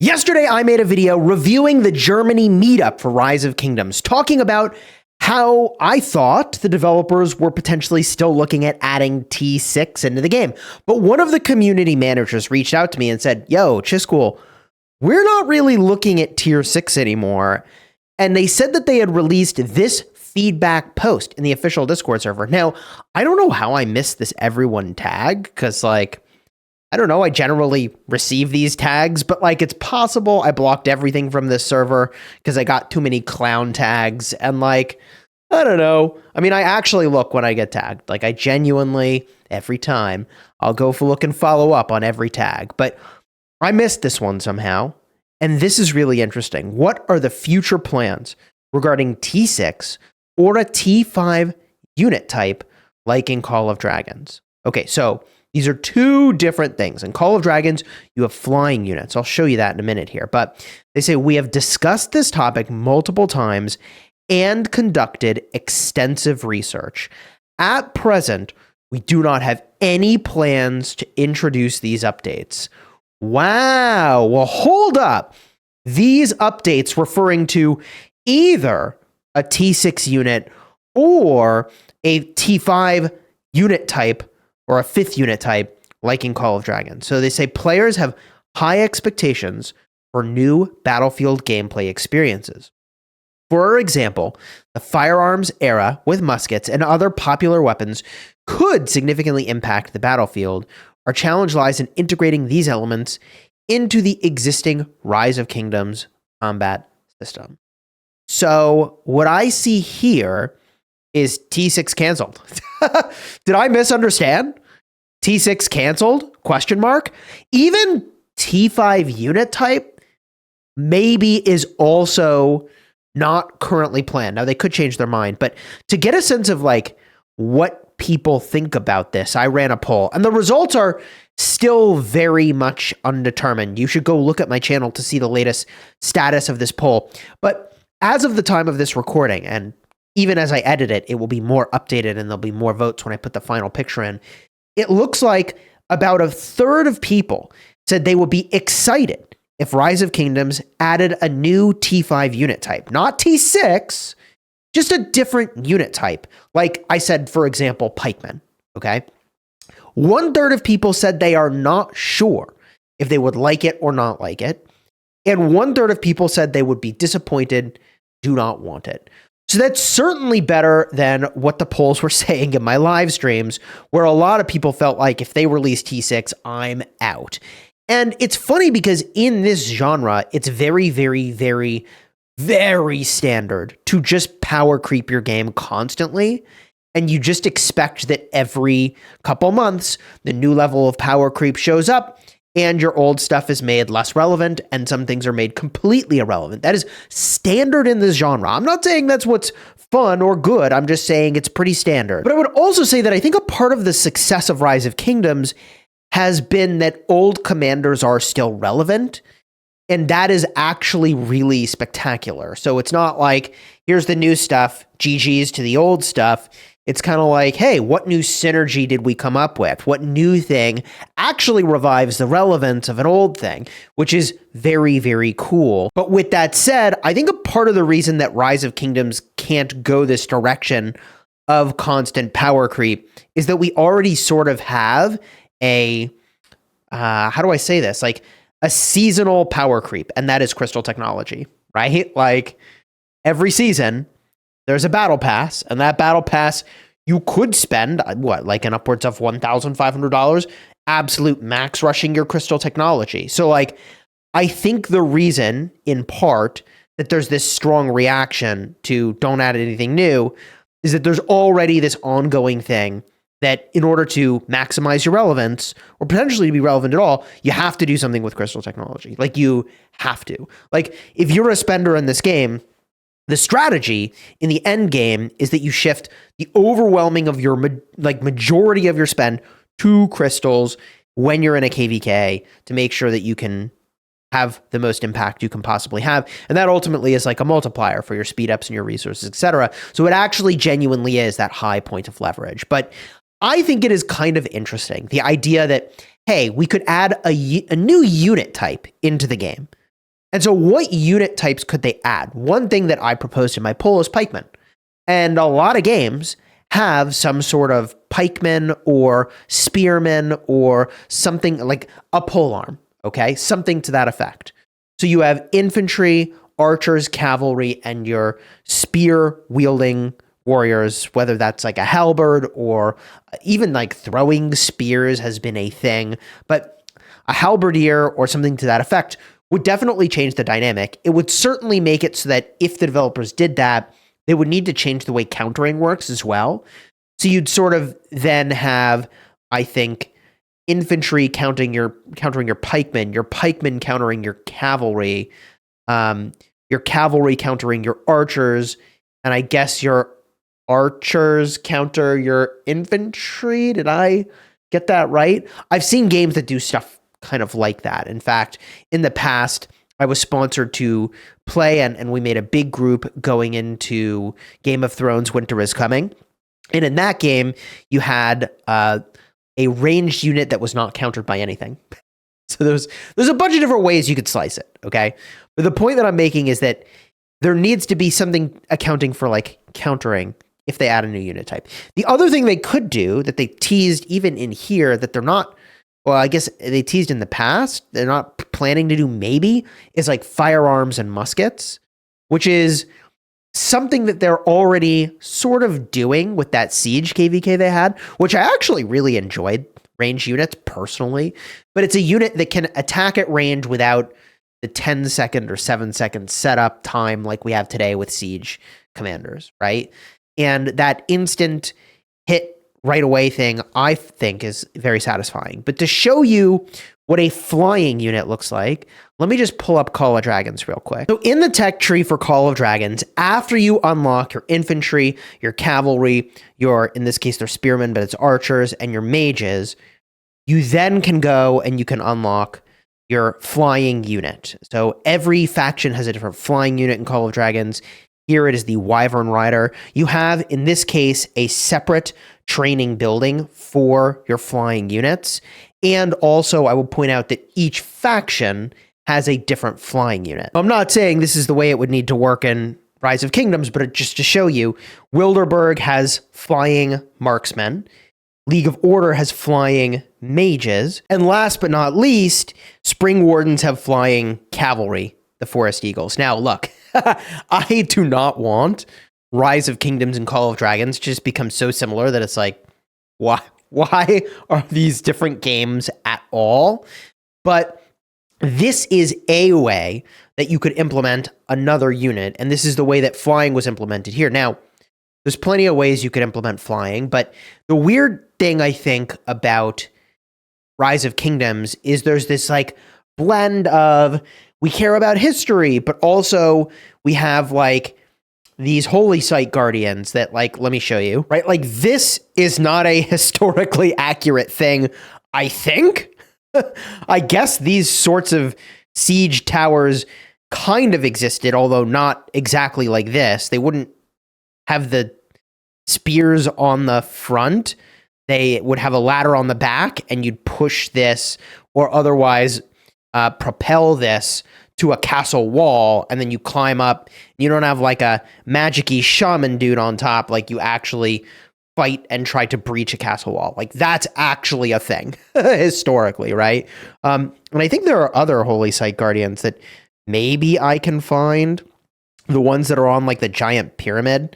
Yesterday, I made a video reviewing the Germany meetup for Rise of Kingdoms, talking about how I thought the developers were potentially still looking at adding T6 into the game. But one of the community managers reached out to me and said, yo, Chisgule, we're not really looking at Tier 6 anymore. And they said that they had released this feedback post in the official Discord server. Now, I don't know how I missed this everyone tag, because I don't know, I generally receive these tags, but it's possible I blocked everything from this server because I got too many clown tags, and I don't know. I mean, I actually look when I get tagged. I genuinely, every time, I'll go for look and follow up on every tag, but I missed this one somehow, and this is really interesting. What are the future plans regarding T6 or a T5 unit type like in Call of Dragons? Okay, so these are two different things. In Call of Dragons, you have flying units. I'll show you that in a minute here. But they say, we have discussed this topic multiple times and conducted extensive research. At present, we do not have any plans to introduce these updates. Wow. Well, hold up. These updates referring to either a T6 unit or a T5 unit type, or a 5th unit type, like in Call of Dragons. So they say players have high expectations for new Battlefield gameplay experiences. For example, the firearms era with muskets and other popular weapons could significantly impact the battlefield. Our challenge lies in integrating these elements into the existing Rise of Kingdoms combat system. So what I see here is T6 canceled. Did I misunderstand? T6 canceled? Question mark. Even T5 unit type maybe is also not currently planned. Now, they could change their mind, but to get a sense of what people think about this, I ran a poll, and the results are still very much undetermined. You should go look at my channel to see the latest status of this poll. But as of the time of this recording, and even as I edit it, it will be more updated and there'll be more votes when I put the final picture in. It looks like about a third of people said they would be excited if Rise of Kingdoms added a new T5 unit type. Not T6, just a different unit type. Like I said, for example, pikemen, okay? 1/3 of people said they are not sure if they would like it or not like it. And 1/3 of people said they would be disappointed, do not want it. So that's certainly better than what the polls were saying in my live streams, where a lot of people felt like if they release T6, I'm out. And it's funny because in this genre, it's very, very, very, very standard to just power creep your game constantly. And you just expect that every couple months, the new level of power creep shows up and your old stuff is made less relevant, and some things are made completely irrelevant. That is standard in this genre. I'm not saying that's what's fun or good. I'm just saying it's pretty standard. But I would also say that I think a part of the success of Rise of Kingdoms has been that old commanders are still relevant, and that is actually really spectacular. So it's not like, here's the new stuff, GG's to the old stuff. It's kind of like, hey, what new synergy did we come up with? What new thing actually revives the relevance of an old thing, which is very, very cool. But with that said, I think a part of the reason that Rise of Kingdoms can't go this direction of constant power creep is that we already sort of have a, how do I say this? Like a seasonal power creep, and that is crystal technology, right? Like every season, there's a battle pass, and that battle pass, you could spend, like an upwards of $1,500, absolute max rushing your crystal technology. So I think the reason, in part, that there's this strong reaction to don't add anything new is that there's already this ongoing thing that in order to maximize your relevance, or potentially to be relevant at all, you have to do something with crystal technology. Like, you have to. Like, if you're a spender in this game, the strategy in the end game is that you shift the overwhelming of your majority of your spend to crystals when you're in a KVK to make sure that you can have the most impact you can possibly have. And that ultimately is like a multiplier for your speed ups and your resources, etc. So it actually genuinely is that high point of leverage. But I think it is kind of interesting, the idea that, hey, we could add a new unit type into the game. And so what unit types could they add? One thing that I proposed in my poll is pikemen. And a lot of games have some sort of pikeman or spearman or something like a polearm, okay? Something to that effect. So you have infantry, archers, cavalry, and your spear-wielding warriors, whether that's like a halberd or even like throwing spears has been a thing. But a halberdier or something to that effect would definitely change the dynamic. It would certainly make it so that if the developers did that, they would need to change the way countering works as well. So you'd sort of then have, I think, infantry countering your pikemen countering your cavalry countering your archers, and I guess your archers counter your infantry. Did I get that right? I've seen games that do stuff kind of like that. In fact, in the past, I was sponsored to play, and we made a big group going into Game of Thrones Winter is Coming. And in that game, you had a ranged unit that was not countered by anything. So there's a bunch of different ways you could slice it, okay? But the point that I'm making is that there needs to be something accounting for like countering if they add a new unit type. The other thing they could do that they teased even in here that they're not, well, I guess they teased in the past, they're not planning to do maybe, is like firearms and muskets, which is something that they're already sort of doing with that Siege KVK they had, which I actually really enjoyed, range units personally, but it's a unit that can attack at range without the 10-second or 7-second setup time like we have today with Siege commanders, right? And that instant hit right away thing, I think, is very satisfying. But to show you what a flying unit looks like, let me just pull up Call of Dragons real quick. So in the tech tree for Call of Dragons, after you unlock your infantry, your cavalry, your, in this case, they're spearmen, but it's archers, and your mages, you then can go and you can unlock your flying unit. So every faction has a different flying unit in Call of Dragons. Here it is the Wyvern Rider. You have, in this case, a separate training building for your flying units. And also, I will point out that each faction has a different flying unit. I'm not saying this is the way it would need to work in Rise of Kingdoms, but just to show you, Wilderburg has flying marksmen. League of Order has flying mages. And last but not least, Spring Wardens have flying cavalry, the Forest Eagles. Now, look, I do not want Rise of Kingdoms and Call of Dragons to just become so similar that it's like, why are these different games at all? But this is a way that you could implement another unit, and this is the way that flying was implemented here. Now, there's plenty of ways you could implement flying, but the weird thing I think about Rise of Kingdoms is there's this like blend of we care about history, but also we have like these holy site guardians that like, let me show you, right? Like this is not a historically accurate thing, I think. I guess these sorts of siege towers kind of existed, although not exactly like this. They wouldn't have the spears on the front. They would have a ladder on the back, and you'd push this or otherwise propel this to a castle wall, and then you climb up. You don't have like a magic-y shaman dude on top, like you actually fight and try to breach a castle wall. Like that's actually a thing historically, right? And I think there are other holy site guardians that maybe I can find, the ones that are on like the giant pyramid.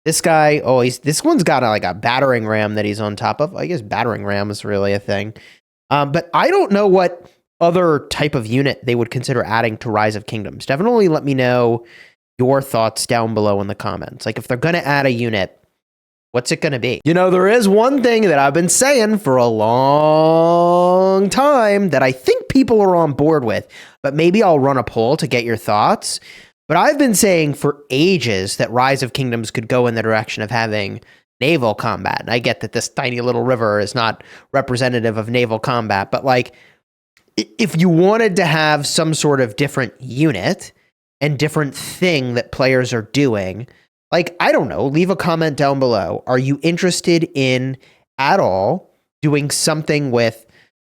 This guy, this one's got like a battering ram that he's on top of. I guess battering ram is really a thing. But I don't know what other type of unit they would consider adding to Rise of Kingdoms. Definitely let me know your thoughts down below in the comments. Like if they're going to add a unit, what's it going to be? You know, there is one thing that I've been saying for a long time that I think people are on board with, but maybe I'll run a poll to get your thoughts. But I've been saying for ages that Rise of Kingdoms could go in the direction of having naval combat. And I get that this tiny little river is not representative of naval combat, but like if you wanted to have some sort of different unit and different thing that players are doing, like, I don't know, leave a comment down below. Are you interested in at all doing something with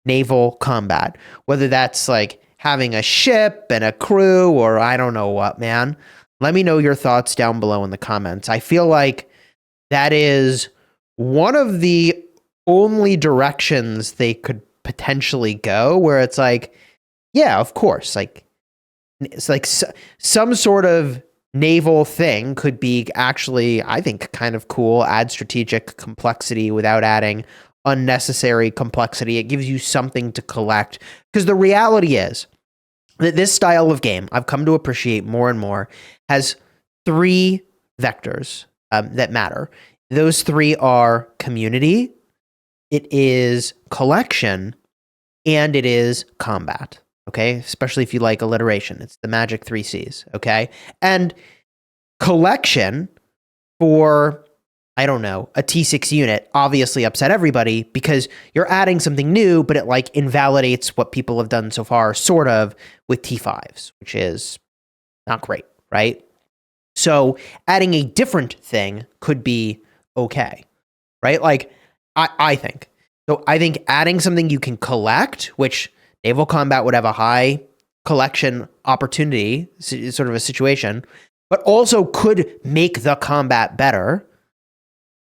naval combat? Whether that's like having a ship and a crew, or I don't know what, man. Let me know your thoughts down below in the comments. I feel like that is one of the only directions they could potentially go, where it's like, yeah, of course, like it's like some sort of naval thing could be actually, I think, kind of cool, add strategic complexity without adding unnecessary complexity. It gives you something to collect, because the reality is that this style of game, I've come to appreciate more and more, has three vectors that matter. Those three are community, it is collection, and it is combat. Okay, especially if you like alliteration, it's the magic 3 C's. Okay, and collection for, I don't know, a T6 unit obviously upset everybody because you're adding something new, but it like invalidates what people have done so far, sort of, with T5s, which is not great, right? So adding a different thing could be okay, right? Like, I think. So I think adding something you can collect, which naval combat would have a high collection opportunity, sort of a situation, but also could make the combat better,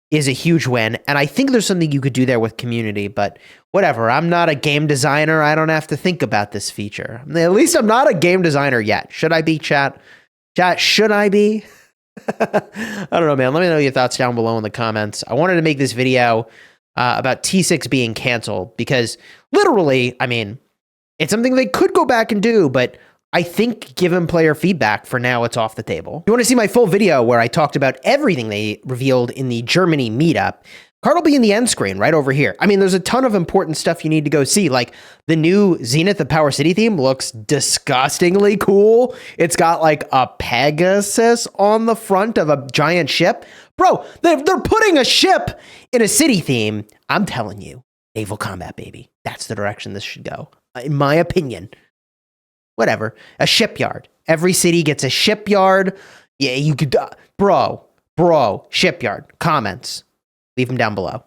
is a huge win. And I think there's something you could do there with community, but whatever. I'm not a game designer. I don't have to think about this feature. At least I'm not a game designer yet. Should I be, chat? Chat, should I be? I don't know, man. Let me know your thoughts down below in the comments. I wanted to make this video about T6 being canceled because literally, I mean, it's something they could go back and do, but I think given player feedback, for now, it's off the table. If you want to see my full video where I talked about everything they revealed in the Germany meetup, card will be in the end screen right over here. I mean, there's a ton of important stuff you need to go see. Like the new Zenith of Power City theme looks disgustingly cool. It's got like a Pegasus on the front of a giant ship. Bro, they're putting a ship in a city theme. I'm telling you, naval combat, baby. That's the direction this should go, in my opinion. Whatever. A shipyard. Every city gets a shipyard. Yeah, you could, bro, shipyard. Comments. Leave them down below.